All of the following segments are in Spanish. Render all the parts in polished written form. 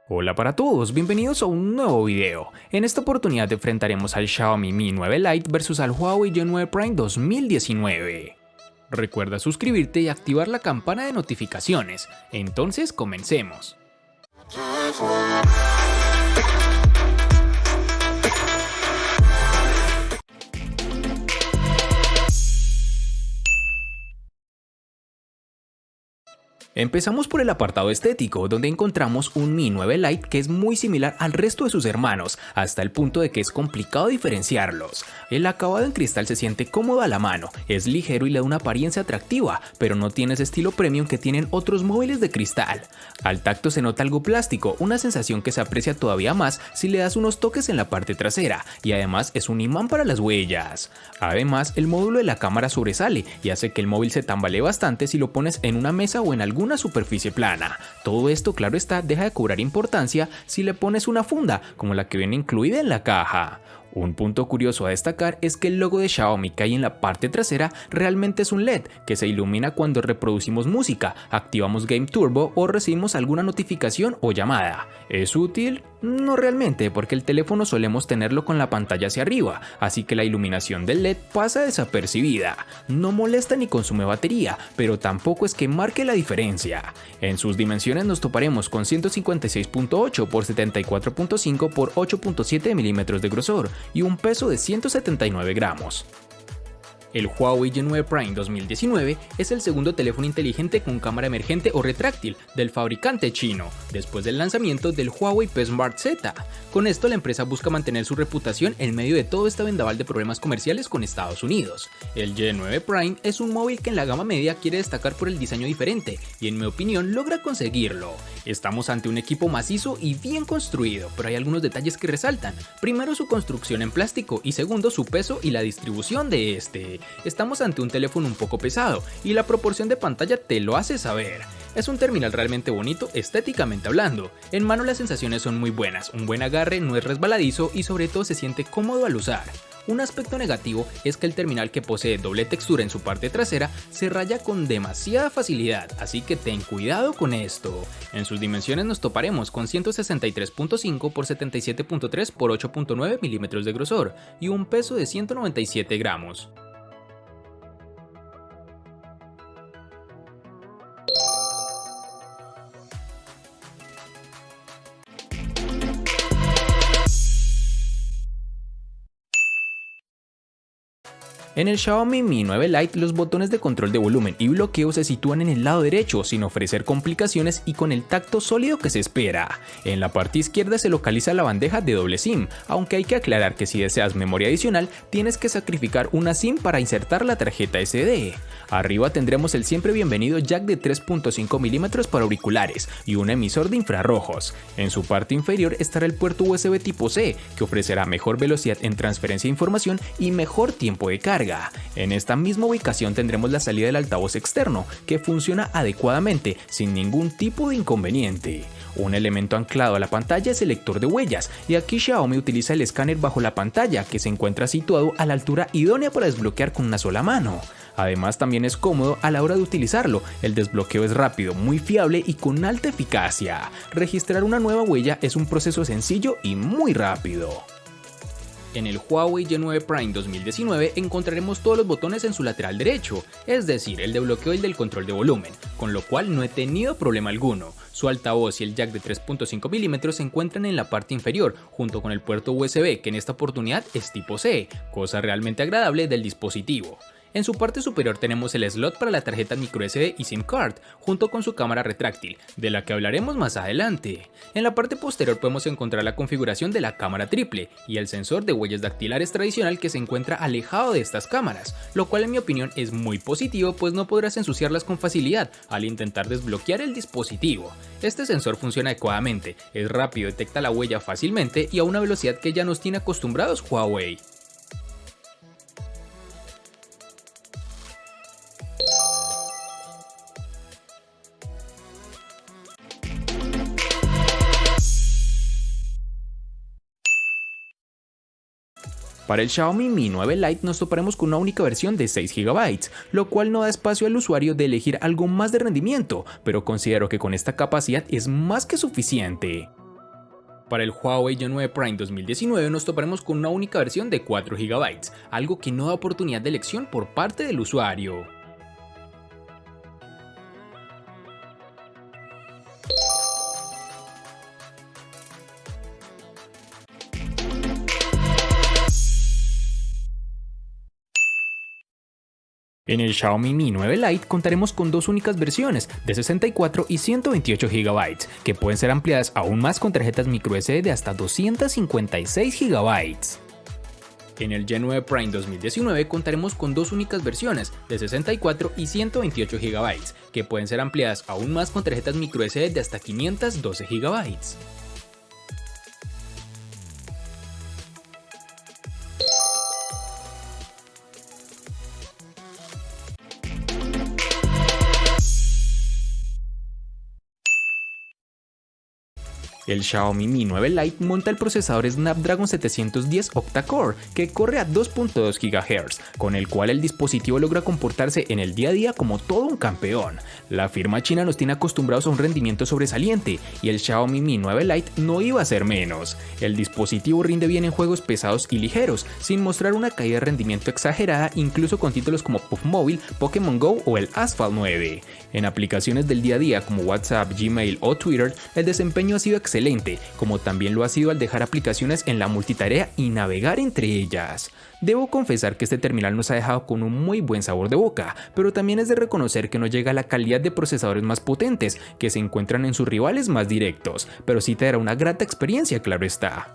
Hola para todos, bienvenidos a un nuevo video. En esta oportunidad enfrentaremos al Xiaomi Mi 9 Lite versus al Huawei G9 Prime 2019. Recuerda suscribirte y activar la campana de notificaciones. Entonces comencemos. Empezamos por el apartado estético, donde encontramos un Mi 9 Lite que es muy similar al resto de sus hermanos, hasta el punto de que es complicado diferenciarlos. El acabado en cristal se siente cómodo a la mano, es ligero y le da una apariencia atractiva, pero no tiene ese estilo premium que tienen otros móviles de cristal. Al tacto se nota algo plástico, una sensación que se aprecia todavía más si le das unos toques en la parte trasera, y además es un imán para las huellas. Además, el módulo de la cámara sobresale y hace que el móvil se tambalee bastante si lo pones en una mesa o en algún una superficie plana. Todo esto, claro está, deja de cobrar importancia si le pones una funda como la que viene incluida en la caja. Un punto curioso a destacar es que el logo de Xiaomi que hay en la parte trasera realmente es un LED que se ilumina cuando reproducimos música, activamos Game Turbo o recibimos alguna notificación o llamada. ¿Es útil? No realmente, porque el teléfono solemos tenerlo con la pantalla hacia arriba, así que la iluminación del LED pasa desapercibida. No molesta ni consume batería, pero tampoco es que marque la diferencia. En sus dimensiones nos toparemos con 156.8 x 74.5 x 8.7 milímetros de grosor y un peso de 179 gramos. El Huawei G9 Prime 2019 es el segundo teléfono inteligente con cámara emergente o retráctil del fabricante chino, después del lanzamiento del Huawei P Smart Z. Con esto la empresa busca mantener su reputación en medio de todo este vendaval de problemas comerciales con Estados Unidos. El G9 Prime es un móvil que en la gama media quiere destacar por el diseño diferente y en mi opinión logra conseguirlo. Estamos ante un equipo macizo y bien construido, pero hay algunos detalles que resaltan. Primero, su construcción en plástico y segundo, su peso y la distribución de este. Estamos ante un teléfono un poco pesado y la proporción de pantalla te lo hace saber. Es un terminal realmente bonito estéticamente hablando. En mano las sensaciones son muy buenas, un buen agarre, no es resbaladizo y sobre todo se siente cómodo al usar. Un aspecto negativo es que el terminal, que posee doble textura en su parte trasera, se raya con demasiada facilidad, así que ten cuidado con esto. En sus dimensiones nos toparemos con 163.5 x 77.3 x 8.9 milímetros de grosor y un peso de 197 gramos. En el Xiaomi Mi 9 Lite los botones de control de volumen y bloqueo se sitúan en el lado derecho sin ofrecer complicaciones y con el tacto sólido que se espera. En la parte izquierda se localiza la bandeja de doble SIM, aunque hay que aclarar que si deseas memoria adicional tienes que sacrificar una SIM para insertar la tarjeta SD. Arriba tendremos el siempre bienvenido jack de 3.5 milímetros para auriculares y un emisor de infrarrojos. En su parte inferior estará el puerto USB tipo C, que ofrecerá mejor velocidad en transferencia de información y mejor tiempo de carga. En esta misma ubicación tendremos la salida del altavoz externo, que funciona adecuadamente, sin ningún tipo de inconveniente. Un elemento anclado a la pantalla es el lector de huellas, y aquí Xiaomi utiliza el escáner bajo la pantalla, que se encuentra situado a la altura idónea para desbloquear con una sola mano. Además también es cómodo a la hora de utilizarlo, el desbloqueo es rápido, muy fiable y con alta eficacia. Registrar una nueva huella es un proceso sencillo y muy rápido. En el Huawei G9 Prime 2019 encontraremos todos los botones en su lateral derecho, es decir, el de bloqueo y el del control de volumen, con lo cual no he tenido problema alguno. Su altavoz y el jack de 3.5 milímetros se encuentran en la parte inferior, junto con el puerto USB, que en esta oportunidad es tipo C, cosa realmente agradable del dispositivo. En su parte superior tenemos el slot para la tarjeta microSD y SIM card, junto con su cámara retráctil, de la que hablaremos más adelante. En la parte posterior podemos encontrar la configuración de la cámara triple y el sensor de huellas dactilares tradicional, que se encuentra alejado de estas cámaras, lo cual en mi opinión es muy positivo, pues no podrás ensuciarlas con facilidad al intentar desbloquear el dispositivo. Este sensor funciona adecuadamente, es rápido, detecta la huella fácilmente y a una velocidad que ya nos tiene acostumbrados Huawei. Para el Xiaomi Mi 9 Lite nos toparemos con una única versión de 6 GB, lo cual no da espacio al usuario de elegir algo más de rendimiento, pero considero que con esta capacidad es más que suficiente. Para el Huawei G9 Prime 2019 nos toparemos con una única versión de 4 GB, algo que no da oportunidad de elección por parte del usuario. En el Xiaomi Mi 9 Lite contaremos con dos únicas versiones de 64 y 128 GB, que pueden ser ampliadas aún más con tarjetas microSD de hasta 256 GB. En el G9 Prime 2019 contaremos con dos únicas versiones de 64 y 128 GB, que pueden ser ampliadas aún más con tarjetas microSD de hasta 512 GB. El Xiaomi Mi 9 Lite monta el procesador Snapdragon 710 octa-core que corre a 2.2 GHz, con el cual el dispositivo logra comportarse en el día a día como todo un campeón. La firma china nos tiene acostumbrados a un rendimiento sobresaliente y el Xiaomi Mi 9 Lite no iba a ser menos. El dispositivo rinde bien en juegos pesados y ligeros, sin mostrar una caída de rendimiento exagerada incluso con títulos como PUBG Mobile, Pokémon Go o el Asphalt 9. En aplicaciones del día a día como WhatsApp, Gmail o Twitter, el desempeño ha sido excelente, como también lo ha sido al dejar aplicaciones en la multitarea y navegar entre ellas. Debo confesar que este terminal nos ha dejado con un muy buen sabor de boca, pero también es de reconocer que no llega a la calidad de procesadores más potentes que se encuentran en sus rivales más directos, pero sí te dará una grata experiencia, claro está.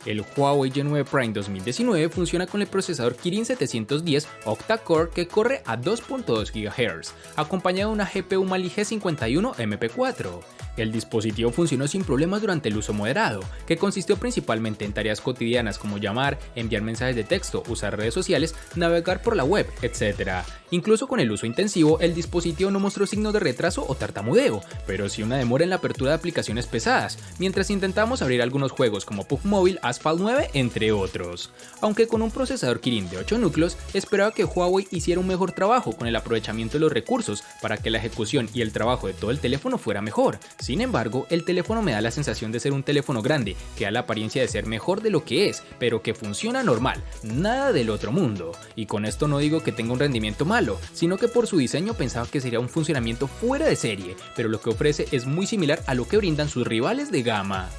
El Huawei G9 Prime 2019 funciona con el procesador Kirin 710 octa-core que corre a 2.2 GHz, acompañado de una GPU Mali G51 MP4. El dispositivo funcionó sin problemas durante el uso moderado, que consistió principalmente en tareas cotidianas como llamar, enviar mensajes de texto, usar redes sociales, navegar por la web, etc. Incluso con el uso intensivo, el dispositivo no mostró signos de retraso o tartamudeo, pero sí una demora en la apertura de aplicaciones pesadas, mientras intentamos abrir algunos juegos como PUBG Mobile, Asphalt 9, entre otros. Aunque con un procesador Kirin de 8 núcleos, esperaba que Huawei hiciera un mejor trabajo con el aprovechamiento de los recursos para que la ejecución y el trabajo de todo el teléfono fuera mejor. Sin embargo, el teléfono me da la sensación de ser un teléfono grande, que da la apariencia de ser mejor de lo que es, pero que funciona normal, nada del otro mundo. Y con esto no digo que tenga un rendimiento malo, sino que por su diseño pensaba que sería un funcionamiento fuera de serie, pero lo que ofrece es muy similar a lo que brindan sus rivales de gama.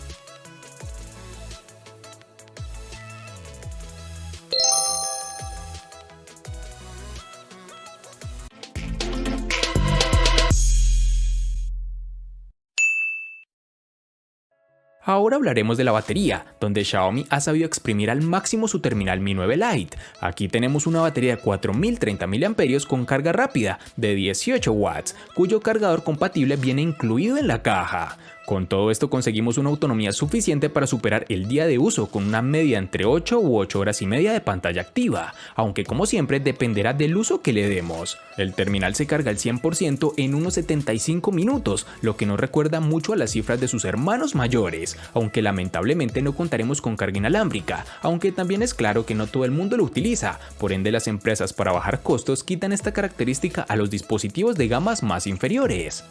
Ahora hablaremos de la batería, donde Xiaomi ha sabido exprimir al máximo su terminal Mi 9 Lite. Aquí tenemos una batería de 4030 mAh con carga rápida de 18 watts, cuyo cargador compatible viene incluido en la caja. Con todo esto conseguimos una autonomía suficiente para superar el día de uso con una media entre 8 u 8 horas y media de pantalla activa, aunque como siempre dependerá del uso que le demos. El terminal se carga al 100% en unos 75 minutos, lo que nos recuerda mucho a las cifras de sus hermanos mayores, aunque lamentablemente no contaremos con carga inalámbrica, aunque también es claro que no todo el mundo lo utiliza, por ende las empresas para bajar costos quitan esta característica a los dispositivos de gamas más inferiores.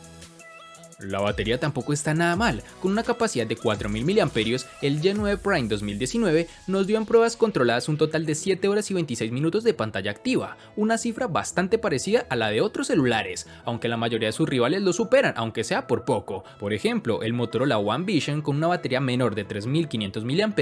La batería tampoco está nada mal, con una capacidad de 4000 mAh, el G9 Prime 2019 nos dio en pruebas controladas un total de 7 horas y 26 minutos de pantalla activa, una cifra bastante parecida a la de otros celulares, aunque la mayoría de sus rivales lo superan, aunque sea por poco. Por ejemplo, el Motorola One Vision con una batería menor de 3500 mAh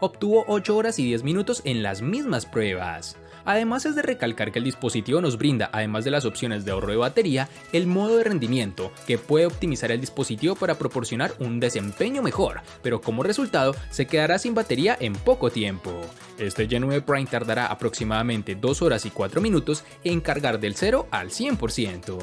obtuvo 8 horas y 10 minutos en las mismas pruebas. Además es de recalcar que el dispositivo nos brinda, además de las opciones de ahorro de batería, el modo de rendimiento, que puede optimizar el dispositivo para proporcionar un desempeño mejor, pero como resultado se quedará sin batería en poco tiempo. Este G9 Prime tardará aproximadamente 2 horas y 4 minutos en cargar del 0 al 100%.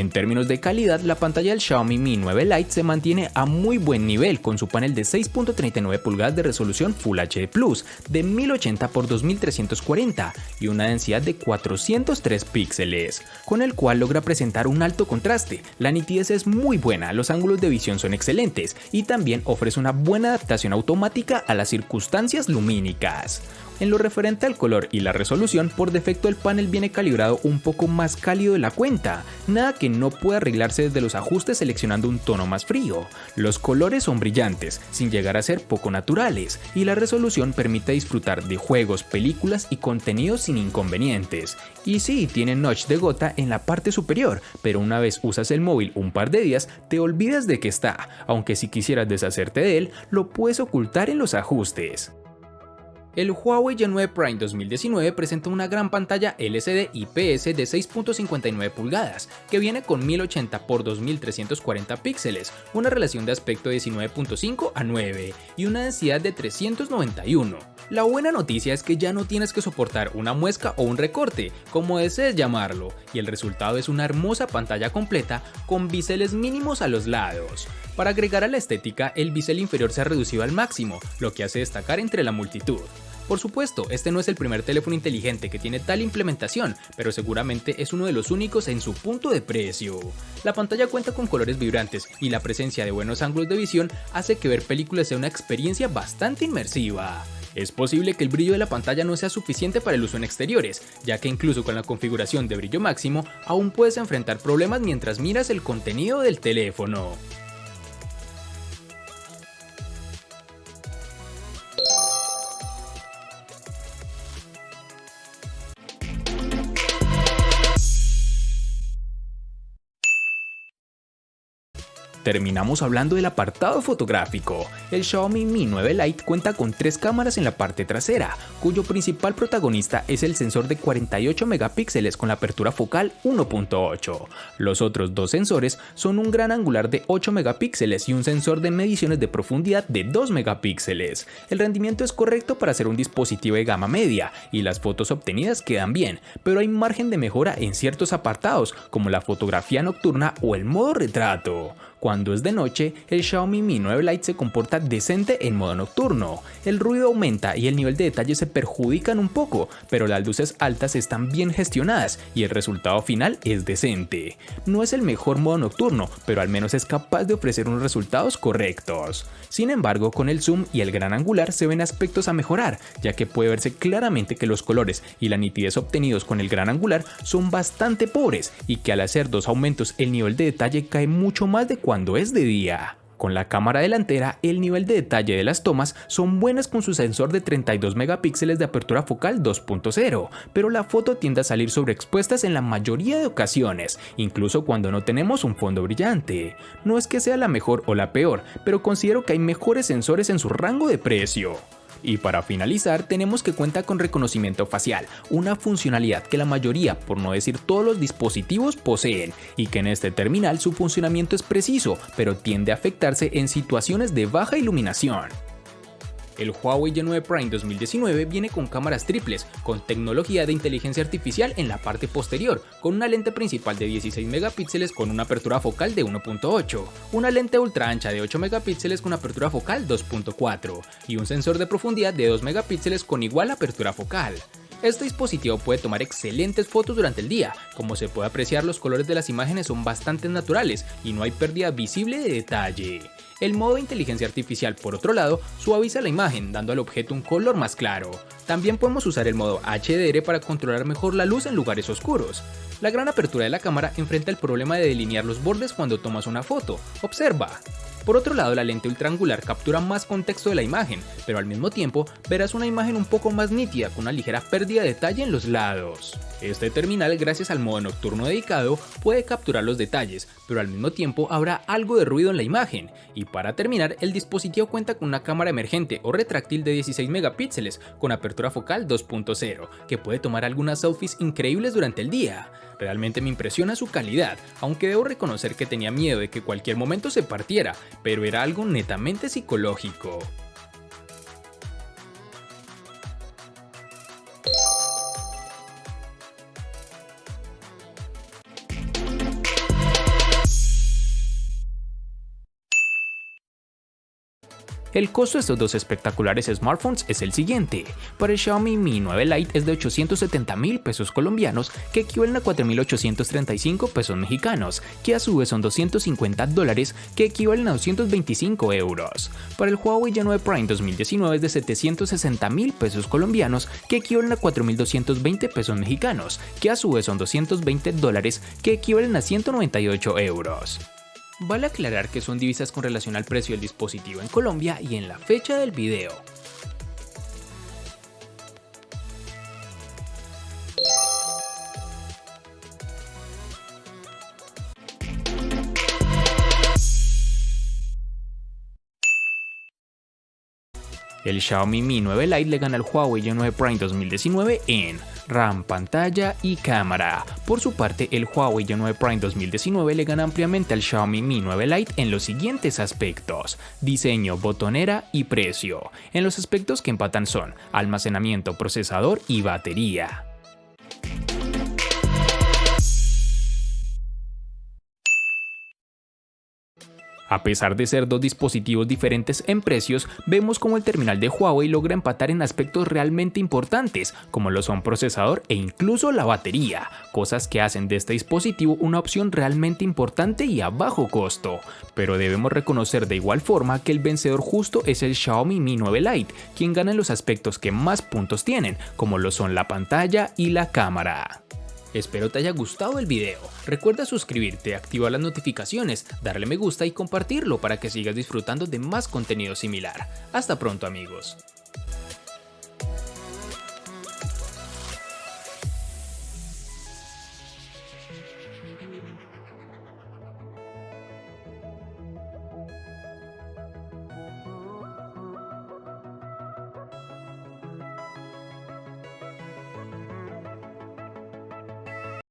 En términos de calidad, la pantalla del Xiaomi Mi 9 Lite se mantiene a muy buen nivel con su panel de 6.39 pulgadas de resolución Full HD Plus de 1080 x 2340 y una densidad de 403 píxeles, con el cual logra presentar un alto contraste. La nitidez es muy buena, los ángulos de visión son excelentes y también ofrece una buena adaptación automática a las circunstancias lumínicas. En lo referente al color y la resolución, por defecto el panel viene calibrado un poco más cálido de la cuenta, nada que no pueda arreglarse desde los ajustes seleccionando un tono más frío. Los colores son brillantes, sin llegar a ser poco naturales, y la resolución permite disfrutar de juegos, películas y contenidos sin inconvenientes. Y sí, tiene notch de gota en la parte superior, pero una vez usas el móvil un par de días, te olvidas de que está, aunque si quisieras deshacerte de él, lo puedes ocultar en los ajustes. El Huawei G9 Prime 2019 presenta una gran pantalla LCD IPS de 6.59 pulgadas, que viene con 1080 x 2340 píxeles, una relación de aspecto de 19.5 a 9 y una densidad de 391. La buena noticia es que ya no tienes que soportar una muesca o un recorte, como desees llamarlo, y el resultado es una hermosa pantalla completa con biseles mínimos a los lados. Para agregar a la estética, el bisel inferior se ha reducido al máximo, lo que hace destacar entre la multitud. Por supuesto, este no es el primer teléfono inteligente que tiene tal implementación, pero seguramente es uno de los únicos en su punto de precio. La pantalla cuenta con colores vibrantes y la presencia de buenos ángulos de visión hace que ver películas sea una experiencia bastante inmersiva. Es posible que el brillo de la pantalla no sea suficiente para el uso en exteriores, ya que incluso con la configuración de brillo máximo, aún puedes enfrentar problemas mientras miras el contenido del teléfono. Terminamos hablando del apartado fotográfico. El Xiaomi Mi 9 Lite cuenta con 3 cámaras en la parte trasera, cuyo principal protagonista es el sensor de 48 megapíxeles con la apertura focal 1.8. Los otros 2 sensores son un gran angular de 8 megapíxeles y un sensor de mediciones de profundidad de 2 megapíxeles. El rendimiento es correcto para ser un dispositivo de gama media y las fotos obtenidas quedan bien, pero hay margen de mejora en ciertos apartados como la fotografía nocturna o el modo retrato. Cuando es de noche, el Xiaomi Mi 9 Lite se comporta decente en modo nocturno. El ruido aumenta y el nivel de detalle se perjudican un poco, pero las luces altas están bien gestionadas y el resultado final es decente. No es el mejor modo nocturno, pero al menos es capaz de ofrecer unos resultados correctos. Sin embargo, con el zoom y el gran angular se ven aspectos a mejorar, ya que puede verse claramente que los colores y la nitidez obtenidos con el gran angular son bastante pobres y que al hacer 2 aumentos el nivel de detalle cae mucho más de cuando es de día. Con la cámara delantera, el nivel de detalle de las tomas son buenas con su sensor de 32 megapíxeles de apertura focal 2.0, pero la foto tiende a salir sobreexpuestas en la mayoría de ocasiones, incluso cuando no tenemos un fondo brillante. No es que sea la mejor o la peor, pero considero que hay mejores sensores en su rango de precio. Y para finalizar, tenemos que cuenta con reconocimiento facial, una funcionalidad que la mayoría, por no decir todos los dispositivos, poseen, y que en este terminal su funcionamiento es preciso, pero tiende a afectarse en situaciones de baja iluminación. El Huawei G9 Prime 2019 viene con cámaras triples, con tecnología de inteligencia artificial en la parte posterior, con una lente principal de 16 megapíxeles con una apertura focal de 1.8, una lente ultra ancha de 8 megapíxeles con apertura focal 2.4 y un sensor de profundidad de 2 megapíxeles con igual apertura focal. Este dispositivo puede tomar excelentes fotos durante el día, como se puede apreciar los colores de las imágenes son bastante naturales y no hay pérdida visible de detalle. El modo de inteligencia artificial, por otro lado, suaviza la imagen, dando al objeto un color más claro. También podemos usar el modo HDR para controlar mejor la luz en lugares oscuros. La gran apertura de la cámara enfrenta el problema de delinear los bordes cuando tomas una foto. Observa. Por otro lado, la lente ultraangular captura más contexto de la imagen, pero al mismo tiempo verás una imagen un poco más nítida con una ligera pérdida de detalle en los lados. Este terminal, gracias al modo nocturno dedicado, puede capturar los detalles, pero al mismo tiempo habrá algo de ruido en la imagen. Y para terminar, el dispositivo cuenta con una cámara emergente o retráctil de 16 megapíxeles con apertura focal 2.0, que puede tomar algunas selfies increíbles durante el día. Realmente me impresiona su calidad, aunque debo reconocer que tenía miedo de que cualquier momento se partiera, pero era algo netamente psicológico. El costo de estos dos espectaculares smartphones es el siguiente. Para el Xiaomi Mi 9 Lite es de 870.000 pesos colombianos, que equivalen a 4.835 pesos mexicanos, que a su vez son $250, que equivalen a 225 euros. Para el Huawei Y9 Prime 2019 es de 760.000 pesos colombianos, que equivalen a 4.220 pesos mexicanos, que a su vez son $220, que equivalen a 198 euros. Vale aclarar que son divisas con relación al precio del dispositivo en Colombia y en la fecha del video. El Xiaomi Mi 9 Lite le gana al Huawei Y9 Prime 2019 en RAM, pantalla y cámara. Por su parte, el Huawei Y9 Prime 2019 le gana ampliamente al Xiaomi Mi 9 Lite en los siguientes aspectos: diseño, botonera y precio. En los aspectos que empatan son almacenamiento, procesador y batería. A pesar de ser dos dispositivos diferentes en precios, vemos como el terminal de Huawei logra empatar en aspectos realmente importantes, como lo son procesador e incluso la batería, cosas que hacen de este dispositivo una opción realmente importante y a bajo costo. Pero debemos reconocer de igual forma que el vencedor justo es el Xiaomi Mi 9 Lite, quien gana en los aspectos que más puntos tienen, como lo son la pantalla y la cámara. Espero te haya gustado el video. Recuerda suscribirte, activar las notificaciones, darle me gusta y compartirlo para que sigas disfrutando de más contenido similar. Hasta pronto, amigos.